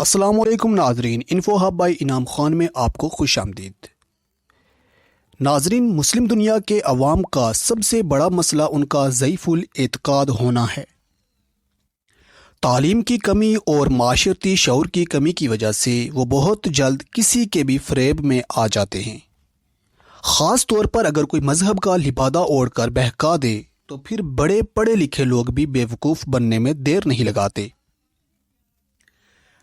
السلام علیکم ناظرین، انفو ہب بائی انعام خان میں آپ کو خوش آمدید۔ ناظرین، مسلم دنیا کے عوام کا سب سے بڑا مسئلہ ان کا ضعیف الاعتقاد ہونا ہے۔ تعلیم کی کمی اور معاشرتی شعور کی کمی کی وجہ سے وہ بہت جلد کسی کے بھی فریب میں آ جاتے ہیں۔ خاص طور پر اگر کوئی مذہب کا لبادہ اوڑھ کر بہکا دے تو پھر بڑے پڑھے لکھے لوگ بھی بیوقوف بننے میں دیر نہیں لگاتے۔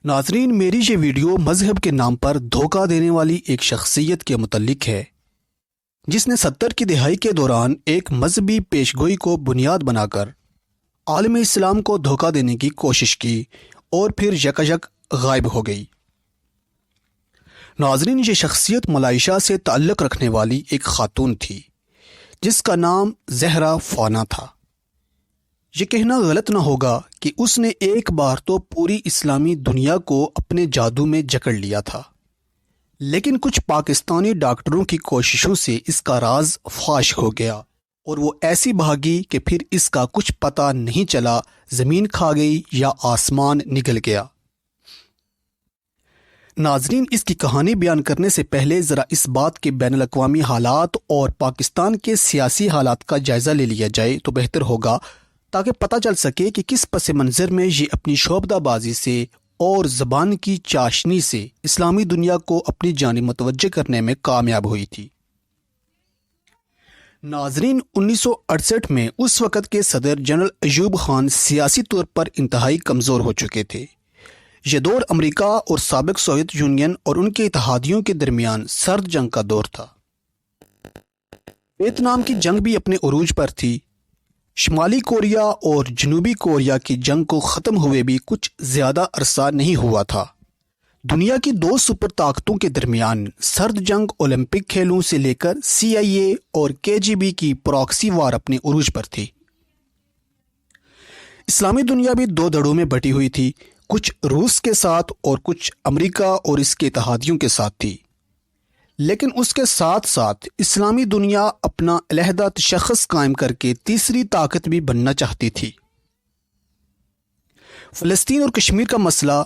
ناظرین، میری یہ ویڈیو مذہب کے نام پر دھوکہ دینے والی ایک شخصیت کے متعلق ہے جس نے 70 کی دہائی کے دوران ایک مذہبی پیشگوئی کو بنیاد بنا کر عالم اسلام کو دھوکہ دینے کی کوشش کی اور پھر یکایک غائب ہو گئی۔ ناظرین، یہ شخصیت ملائیشیا سے تعلق رکھنے والی ایک خاتون تھی جس کا نام زہرا فانا تھا۔ یہ کہنا غلط نہ ہوگا کہ اس نے ایک بار تو پوری اسلامی دنیا کو اپنے جادو میں جکڑ لیا تھا، لیکن کچھ پاکستانی ڈاکٹروں کی کوششوں سے اس کا راز فاش ہو گیا اور وہ ایسی بھاگی کہ پھر اس کا کچھ پتہ نہیں چلا، زمین کھا گئی یا آسمان نگل گیا۔ ناظرین، اس کی کہانی بیان کرنے سے پہلے ذرا اس بات کے بین الاقوامی حالات اور پاکستان کے سیاسی حالات کا جائزہ لے لیا جائے تو بہتر ہوگا، تاکہ پتہ چل سکے کہ کس پس منظر میں یہ اپنی شعبدہ بازی سے اور زبان کی چاشنی سے اسلامی دنیا کو اپنی جانب متوجہ کرنے میں کامیاب ہوئی تھی۔ ناظرین، 1968 میں اس وقت کے صدر جنرل ایوب خان سیاسی طور پر انتہائی کمزور ہو چکے تھے۔ یہ دور امریکہ اور سابق سوویت یونین اور ان کے اتحادیوں کے درمیان سرد جنگ کا دور تھا۔ ویتنام کی جنگ بھی اپنے عروج پر تھی۔ شمالی کوریا اور جنوبی کوریا کی جنگ کو ختم ہوئے بھی کچھ زیادہ عرصہ نہیں ہوا تھا۔ دنیا کی دو سپر طاقتوں کے درمیان سرد جنگ اولمپک کھیلوں سے لے کر CIA اور KGB کی پراکسی وار اپنے عروج پر تھی۔ اسلامی دنیا بھی دو دھڑوں میں بٹی ہوئی تھی، کچھ روس کے ساتھ اور کچھ امریکہ اور اس کے اتحادیوں کے ساتھ تھی، لیکن اس کے ساتھ ساتھ اسلامی دنیا اپنا علیحدہ تشخص قائم کر کے تیسری طاقت بھی بننا چاہتی تھی۔ فلسطین اور کشمیر کا مسئلہ،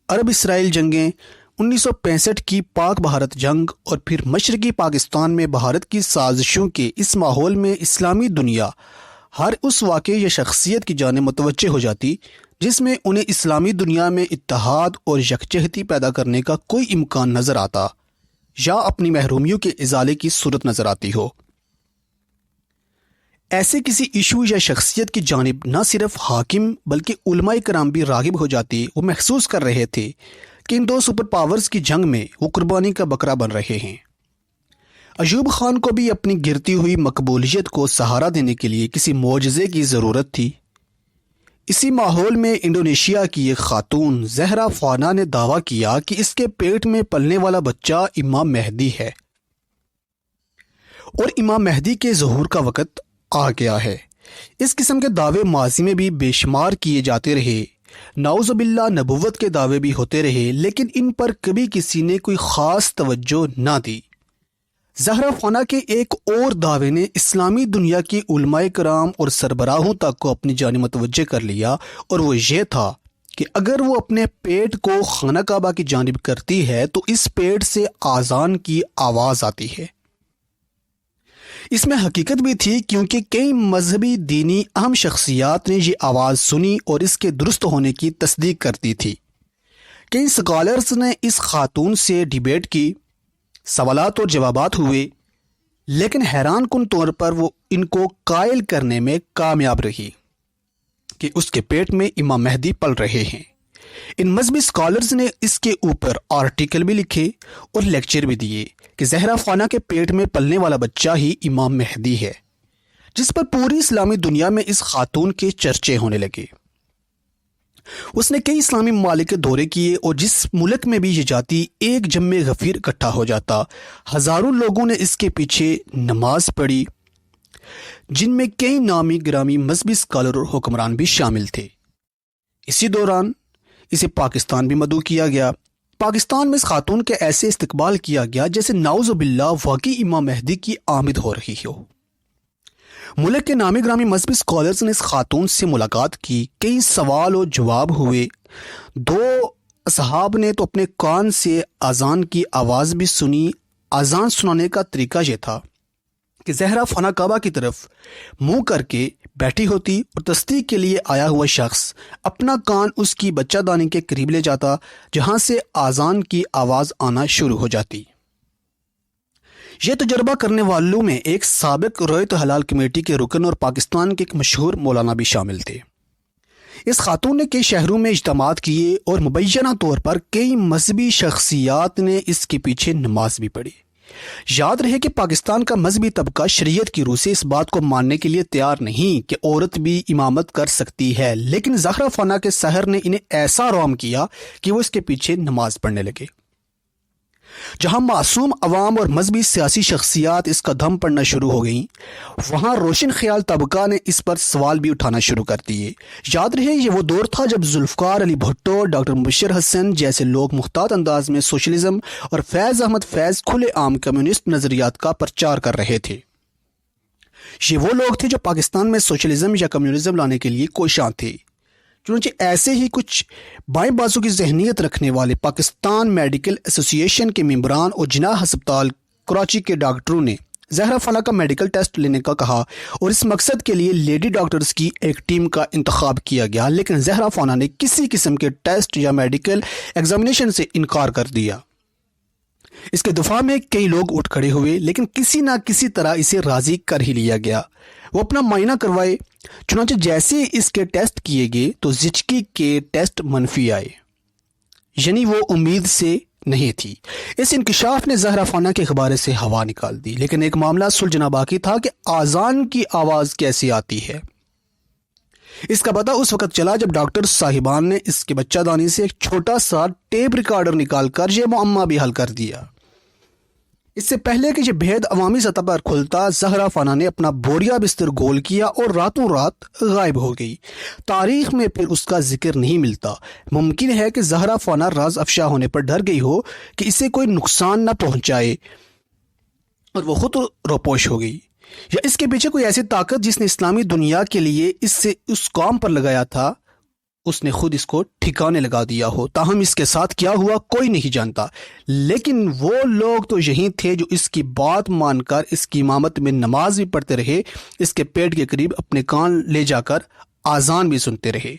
عرب اسرائیل جنگیں، 1965 کی پاک بھارت جنگ اور پھر مشرقی پاکستان میں بھارت کی سازشوں کے اس ماحول میں اسلامی دنیا ہر اس واقعے یا شخصیت کی جانب متوجہ ہو جاتی جس میں انہیں اسلامی دنیا میں اتحاد اور یکجہتی پیدا کرنے کا کوئی امکان نظر آتا یا اپنی محرومیوں کے ازالے کی صورت نظر آتی ہو۔ ایسے کسی ایشو یا شخصیت کی جانب نہ صرف حاکم بلکہ علماء کرام بھی راغب ہو جاتے۔ وہ محسوس کر رہے تھے کہ ان دو سپر پاورز کی جنگ میں وہ قربانی کا بکرا بن رہے ہیں۔ ایوب خان کو بھی اپنی گرتی ہوئی مقبولیت کو سہارا دینے کے لیے کسی معجزے کی ضرورت تھی۔ اسی ماحول میں انڈونیشیا کی ایک خاتون زہرا فانا نے دعویٰ کیا کہ اس کے پیٹ میں پلنے والا بچہ امام مہدی ہے اور امام مہدی کے ظہور کا وقت آ گیا ہے۔ اس قسم کے دعوے ماضی میں بھی بے شمار کیے جاتے رہے، نعوذ باللہ نبوت کے دعوے بھی ہوتے رہے، لیکن ان پر کبھی کسی نے کوئی خاص توجہ نہ دی۔ زہرا فانا کے ایک اور دعوے نے اسلامی دنیا کی علماء کرام اور سربراہوں تک کو اپنی جانب متوجہ کر لیا، اور وہ یہ تھا کہ اگر وہ اپنے پیٹ کو خانہ کعبہ کی جانب کرتی ہے تو اس پیٹ سے آذان کی آواز آتی ہے۔ اس میں حقیقت بھی تھی، کیونکہ کئی مذہبی دینی اہم شخصیات نے یہ آواز سنی اور اس کے درست ہونے کی تصدیق کر دی تھی۔ کئی سکالرز نے اس خاتون سے ڈیبیٹ کی، سوالات اور جوابات ہوئے، لیکن حیران کن طور پر وہ ان کو قائل کرنے میں کامیاب رہی کہ اس کے پیٹ میں امام مہدی پل رہے ہیں۔ ان مذہبی سکالرز نے اس کے اوپر آرٹیکل بھی لکھے اور لیکچر بھی دیے کہ زہرا فانا کے پیٹ میں پلنے والا بچہ ہی امام مہدی ہے، جس پر پوری اسلامی دنیا میں اس خاتون کے چرچے ہونے لگے۔ اس نے کئی اسلامی ممالک کے دورے کیے اور جس ملک میں بھی یہ جاتی ایک جم غفیر اکٹھا ہو جاتا۔ ہزاروں لوگوں نے اس کے پیچھے نماز پڑھی، جن میں کئی نامی گرامی مذہبی اسکالر اور حکمران بھی شامل تھے۔ اسی دوران اسے پاکستان بھی مدعو کیا گیا۔ پاکستان میں اس خاتون کے ایسے استقبال کیا گیا جیسے نعوذ باللہ واقعی امام مہدی کی آمد ہو رہی ہو۔ ملک کے نامی گرامی مذہبی اسکالرز نے اس خاتون سے ملاقات کی، کئی سوال و جواب ہوئے۔ 2 اصحاب نے تو اپنے کان سے اذان کی آواز بھی سنی۔ اذان سنانے کا طریقہ یہ تھا کہ زہرا خانہ کعبہ کی طرف منہ کر کے بیٹھی ہوتی اور تصدیق کے لیے آیا ہوا شخص اپنا کان اس کی بچہ دانی کے قریب لے جاتا، جہاں سے اذان کی آواز آنا شروع ہو جاتی۔ یہ تجربہ کرنے والوں میں ایک سابق رویت حلال کمیٹی کے رکن اور پاکستان کے ایک مشہور مولانا بھی شامل تھے۔ اس خاتون نے کئی شہروں میں اجتماعات کیے اور مبینہ طور پر کئی مذہبی شخصیات نے اس کے پیچھے نماز بھی پڑھی۔ یاد رہے کہ پاکستان کا مذہبی طبقہ شریعت کی روح سے اس بات کو ماننے کے لیے تیار نہیں کہ عورت بھی امامت کر سکتی ہے، لیکن زہرا فنا کے سحر نے انہیں ایسا رام کیا کہ وہ اس کے پیچھے نماز پڑھنے لگے۔ جہاں معصوم عوام اور مذہبی سیاسی شخصیات اس کا دم پڑھنا شروع ہو گئیں، وہاں روشن خیال طبقہ نے اس پر سوال بھی اٹھانا شروع کر دیے۔ یاد رہے یہ وہ دور تھا جب ذوالفقار علی بھٹو، ڈاکٹر مبشر حسن جیسے لوگ محتاط انداز میں سوشلزم اور فیض احمد فیض کھلے عام کمیونسٹ نظریات کا پرچار کر رہے تھے۔ یہ وہ لوگ تھے جو پاکستان میں سوشلزم یا کمیونزم لانے کے لیے کوشاں تھے۔ چنانچہ ایسے ہی کچھ بائیں بازو کی ذہنیت رکھنے والے پاکستان میڈیکل ایسوسی ایشن کے ممبران اور جناح ہسپتال کراچی کے ڈاکٹروں نے زہرا فنا کا میڈیکل ٹیسٹ لینے کا کہا اور اس مقصد کے لیے لیڈی ڈاکٹرز کی ایک ٹیم کا انتخاب کیا گیا، لیکن زہرا فنا نے کسی قسم کے ٹیسٹ یا میڈیکل ایگزامینیشن سے انکار کر دیا۔ اس کے دفاع میں کئی لوگ اٹھ کھڑے ہوئے، لیکن کسی نہ کسی طرح اسے راضی کر ہی لیا گیا۔ وہ اپنا معائنہ کروائے، چنانچہ جیسے اس کے ٹیسٹ کیے گئے تو زچگی کے ٹیسٹ منفی آئے، یعنی وہ امید سے نہیں تھی۔ اس انکشاف نے زہرا فنا کے اخبار سے ہوا نکال دی، لیکن ایک معاملہ سلجھنا باقی تھا کہ اذان کی آواز کیسے آتی ہے۔ اس کا پتہ اس وقت چلا جب ڈاکٹر صاحبان نے اس کے بچہ دانی سے ایک چھوٹا سا ٹیپ ریکارڈر نکال کر یہ معمہ بھی حل کر دیا۔ اس سے پہلے کہ یہ بھید عوامی سطح پر کھلتا، زہرا فنا نے اپنا بوریا بستر گول کیا اور راتوں رات غائب ہو گئی۔ تاریخ میں پھر اس کا ذکر نہیں ملتا۔ ممکن ہے کہ زہرا فنا راز افشا ہونے پر ڈر گئی ہو کہ اسے کوئی نقصان نہ پہنچائے اور وہ خود روپوش ہو گئی، یا اس کے پیچھے کوئی ایسی طاقت جس نے اسلامی دنیا کے لیے اس کام پر لگایا تھا، اس نے خود اس کو ٹھکانے لگا دیا ہو۔ تاہم اس کے ساتھ کیا ہوا کوئی نہیں جانتا، لیکن وہ لوگ تو یہی تھے جو اس کی بات مان کر اس کی امامت میں نماز بھی پڑھتے رہے، اس کے پیٹ کے قریب اپنے کان لے جا کر اذان بھی سنتے رہے۔